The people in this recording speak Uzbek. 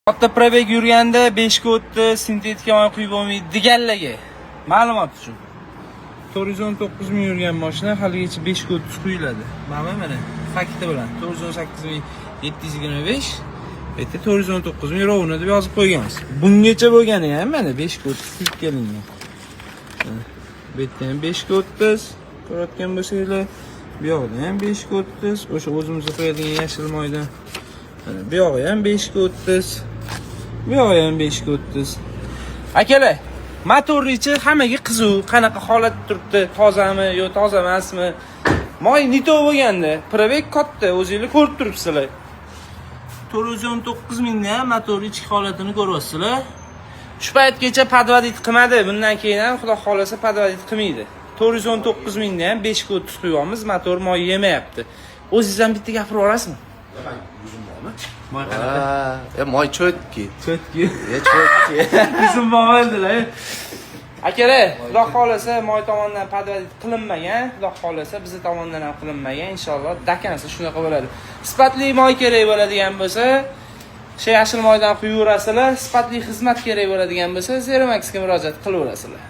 Katta probeg yurganda 5 ga o'tdi, sintetika moy quyib bo'lmaydi deganlarga ma'lumot uchun. 419 ming yurgan mashina haligacha 5 ga o'tdi quyiladi. Mana fakti bilan 418.725 bitta 419 ming rovna deb yozib qo'yganmiz. Bungacha bo'lgani ham mana 5 ga o'tdi quyib kelingan. Bu yerda ham 5 ga o'tdi, ko'rayotgan bo'lsanglar, bu yoqda ham 5 ga o'tdi, o'sha o'zimizga qo'yadigan yashil moydan. Mana bu yoqda ham 5 ga o'tdi. Bu yoqda ham 5 ga o'tdi. Akalar, motorni ichi hammaga qiziq, qanaqa holatda turibdi, tozami yo toza emasmi? Moy nito bo'lganda, probeg katta, o'zingizlar ko'rib turibsizlar. 419 mingdan motor ichki holatini ko'ryapsizlar. Shu paytgacha podvodit qilmadi, bundan keyin ham xudo xolasa podvodit qilmaydi. 419 mingdan 5 ga o'tib qo'yamiz, motor moy yemayapti. O'zingiz ham bitta gapirib olasizmi? Yuzim bormi? Moy qanaqa? Moy cho'tki. Cho'tki. Cho'tki. Yuzim bordilar. Akalar, xudo xolasa moy tomonidan podvodit qilinmagan, xudo xolasa bizi tomonidan ham qilinmagan. Inshaalloh dakansa shunaqa bo'ladi. Sifatli moy kerak bo'ladigan bo'lsa, yashil moydan quyib yurasizlar. Sifatli xizmat kerak bo'ladigan bo'lsa, Zermaxga murojaat qilaverasizlar.